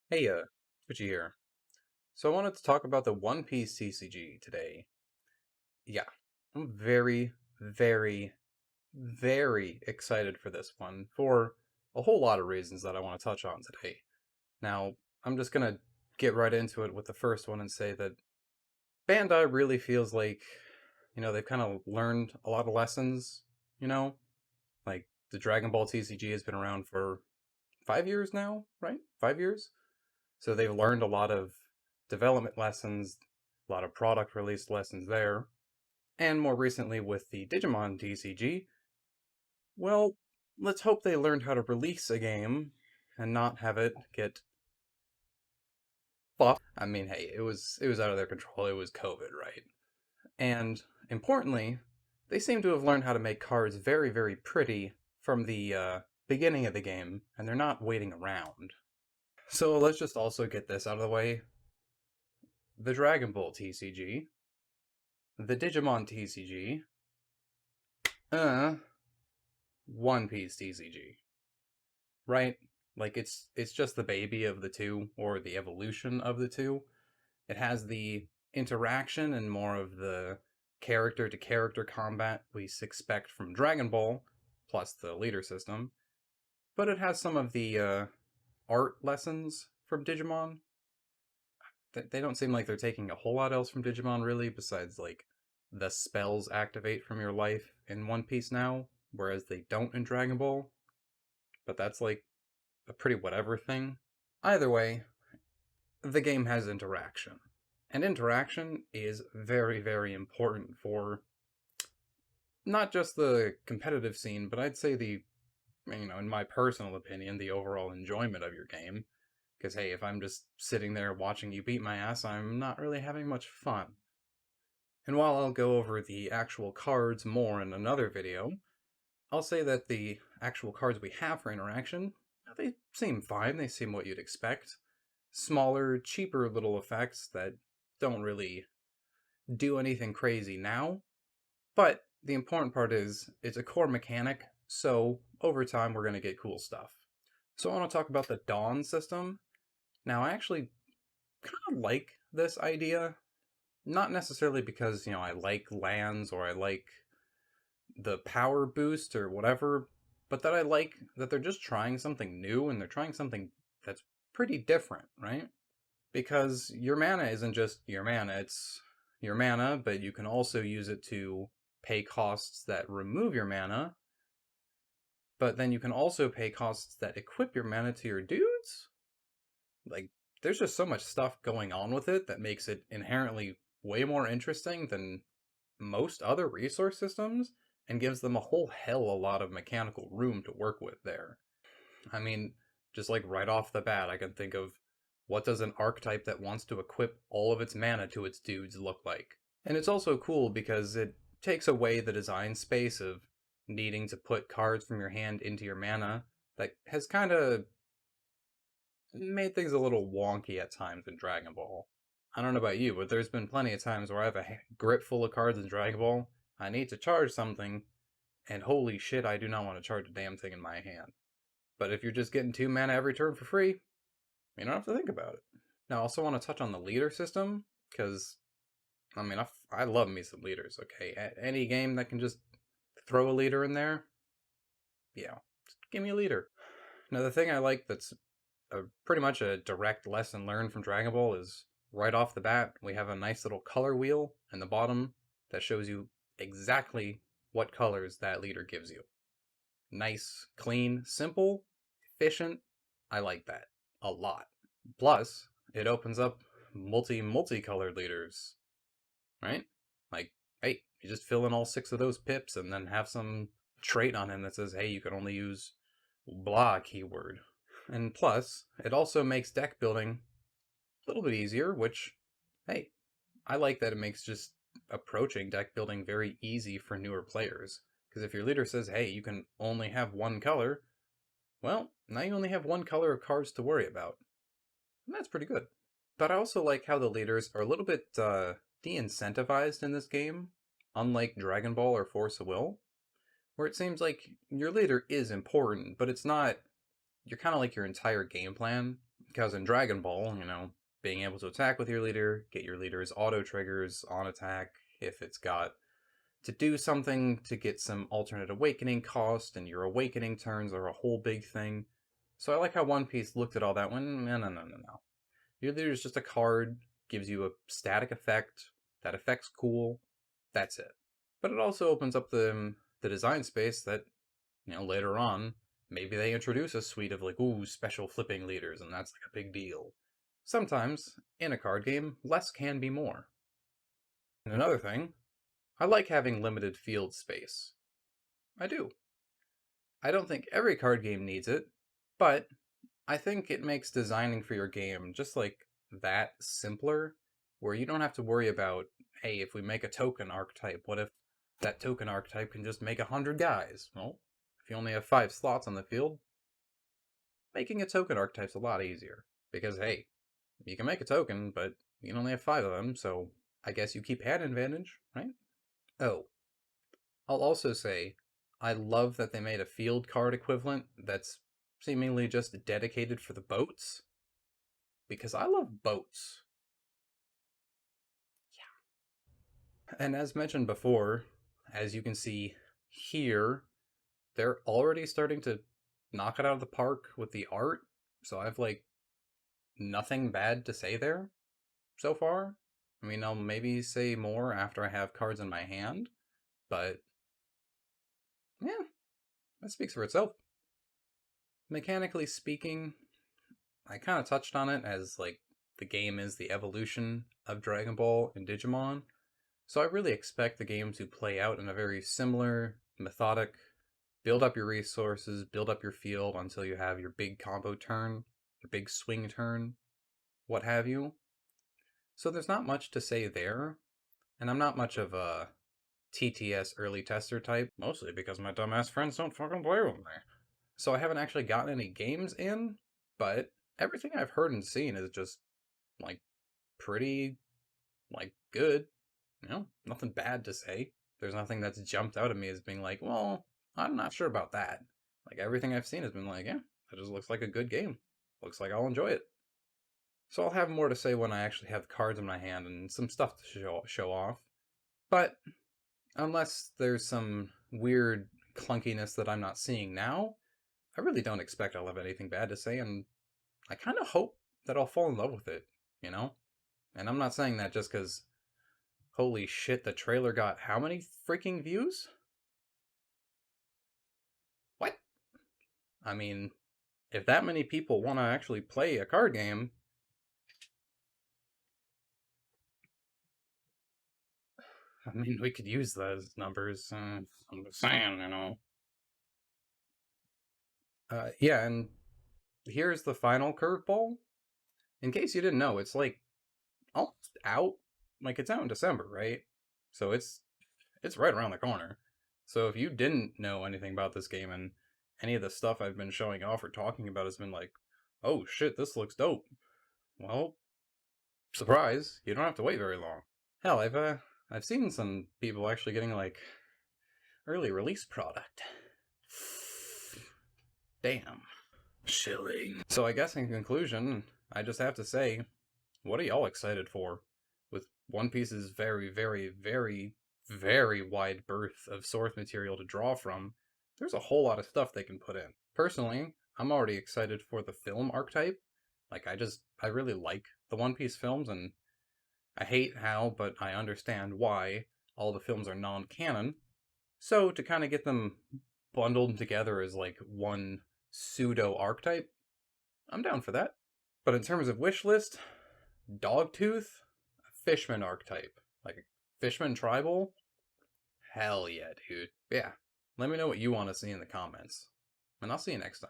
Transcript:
Hey, Twitchy here. So I wanted to talk about the One Piece TCG today. Yeah, I'm very, very, very excited for this one for a whole lot of reasons that I want to touch on today. Now, I'm just gonna get right into it with the first one and say that Bandai really feels like, they've kind of learned a lot of lessons, you know? Like, the Dragon Ball TCG has been around for 5 years now, right? 5 years? So they've learned a lot of development lessons, a lot of product release lessons there. And more recently with the Digimon TCG, well, let's hope they learned how to release a game and not have it get fucked. I mean, hey, it was out of their control. It was COVID, right? And importantly, they seem to have learned how to make cards very, very pretty from the beginning of the game, and they're not waiting around. So let's just also get this out of the way. The Dragon Ball TCG, the Digimon TCG, uh, One Piece TCG, right? Like it's just the baby of the two, or the evolution of the two. It has the interaction and more of the character to character combat we expect from Dragon Ball, plus the leader system. But it has some of the art lessons from Digimon. They don't seem like they're taking a whole lot else from Digimon, really, besides like the spells activate from your life in One Piece now, whereas they don't in Dragon Ball. But that's like a pretty whatever thing. Either way, the game has interaction. And interaction is very, very important for not just the competitive scene, but I'd say in my personal opinion, the overall enjoyment of your game. Because, hey, if I'm just sitting there watching you beat my ass, I'm not really having much fun. And while I'll go over the actual cards more in another video, I'll say that the actual cards we have for interaction, they seem fine, they seem what you'd expect. Smaller, cheaper little effects that don't really do anything crazy now, but the important part is it's a core mechanic, so over time we're going to get cool stuff. So I want to talk about the Dawn system. Now, I actually kind of like this idea, not necessarily because, I like lands or I like the power boost or whatever, but that I like that they're just trying something new and they're trying something that's pretty different, right? Because your mana isn't just your mana, it's your mana, but you can also use it to pay costs that remove your mana, but then you can also pay costs that equip your mana to your dudes. Like, there's just so much stuff going on with it that makes it inherently way more interesting than most other resource systems and gives them a whole hell a lot of mechanical room to work with there. I mean, just like right off the bat, I can think of what does an archetype that wants to equip all of its mana to its dudes look like? And it's also cool because it takes away the design space of needing to put cards from your hand into your mana that has kind of made things a little wonky at times in Dragon Ball. I don't know about you, but there's been plenty of times where I have a grip full of cards in Dragon Ball, I need to charge something, and holy shit, I do not want to charge a damn thing in my hand. But if you're just getting 2 mana every turn for free, you don't have to think about it. Now, I also want to touch on the leader system, because, I love me some leaders, okay? Any game that can just throw a leader in there, yeah, just give me a leader. Now, the thing I like that's pretty much a direct lesson learned from Dragon Ball is right off the bat, we have a nice little color wheel in the bottom that shows you exactly what colors that leader gives you. Nice, clean, simple, efficient. I like that a lot. Plus, it opens up multicolored leaders, right? Like, hey, you just fill in all 6 of those pips and then have some trait on him that says, hey, you can only use blah keyword. And plus, it also makes deck building a little bit easier, which, hey, I like that it makes just approaching deck building very easy for newer players. Because if your leader says, hey, you can only have one color, well, now you only have one color of cards to worry about. And that's pretty good. But I also like how the leaders are a little bit de-incentivized in this game, unlike Dragon Ball or Force of Will, where it seems like your leader is important, but it's not, you're kind of like your entire game plan Because in Dragon Ball, being able to attack with your leader, get your leader's auto triggers on attack if it's got to do something to get some alternate awakening cost, and your awakening turns are a whole big thing. So I like how One Piece looked at all that one. No. Your leader is just a card, gives you a static effect. That effect's cool. That's it. But it also opens up the design space that, later on, maybe they introduce a suite of special flipping leaders, and that's like a big deal. Sometimes, in a card game, less can be more. And another thing, I like having limited field space. I do. I don't think every card game needs it, but I think it makes designing for your game just that simpler, where you don't have to worry about, hey, if we make a token archetype, what if that token archetype can just make 100 guys? Well, if you only have 5 slots on the field, making a token archetype's a lot easier. Because, hey, you can make a token, but you only have 5 of them, so I guess you keep hand advantage, right? Oh, I'll also say, I love that they made a field card equivalent that's seemingly just dedicated for the boats. Because I love boats. Yeah. And as mentioned before, as you can see here, they're already starting to knock it out of the park with the art. So I've nothing bad to say there so far. I mean, I'll maybe say more after I have cards in my hand, but yeah, that speaks for itself. Mechanically speaking, I kind of touched on it as the game is the evolution of Dragon Ball and Digimon. So I really expect the game to play out in a very similar, methodic, build up your resources, build up your field until you have your big combo turn, your big swing turn, what have you. So there's not much to say there, and I'm not much of a TTS early tester type, mostly because my dumbass friends don't fucking play with me. So I haven't actually gotten any games in, but everything I've heard and seen is just, pretty, good. Nothing bad to say. There's nothing that's jumped out at me as being well, I'm not sure about that. Everything I've seen has been yeah, that just looks like a good game. Looks like I'll enjoy it. So I'll have more to say when I actually have cards in my hand and some stuff to show off. But unless there's some weird clunkiness that I'm not seeing now, I really don't expect I'll have anything bad to say, and I kind of hope that I'll fall in love with it, And I'm not saying that just because, holy shit, the trailer got how many freaking views? What? I mean, if that many people want to actually play a card game, I mean, we could use those numbers. I'm just saying, Yeah, and here's the final curveball. In case you didn't know, it's almost out. It's out in December, right? So it's right around the corner. So if you didn't know anything about this game and any of the stuff I've been showing off or talking about has been oh shit, this looks dope. Well, surprise, you don't have to wait very long. Hell, I've seen some people actually getting early release product. Damn. Chilling. So I guess in conclusion, I just have to say, what are y'all excited for? With One Piece's very, very, very, very wide berth of source material to draw from, there's a whole lot of stuff they can put in. Personally, I'm already excited for the film archetype. I really like the One Piece films, and I hate how, but I understand why, all the films are non-canon. So to kind of get them bundled together as one pseudo-archetype, I'm down for that. But in terms of wish list, Dogtooth, Fishman archetype. Fishman tribal? Hell yeah, dude. Yeah. Let me know what you want to see in the comments. And I'll see you next time.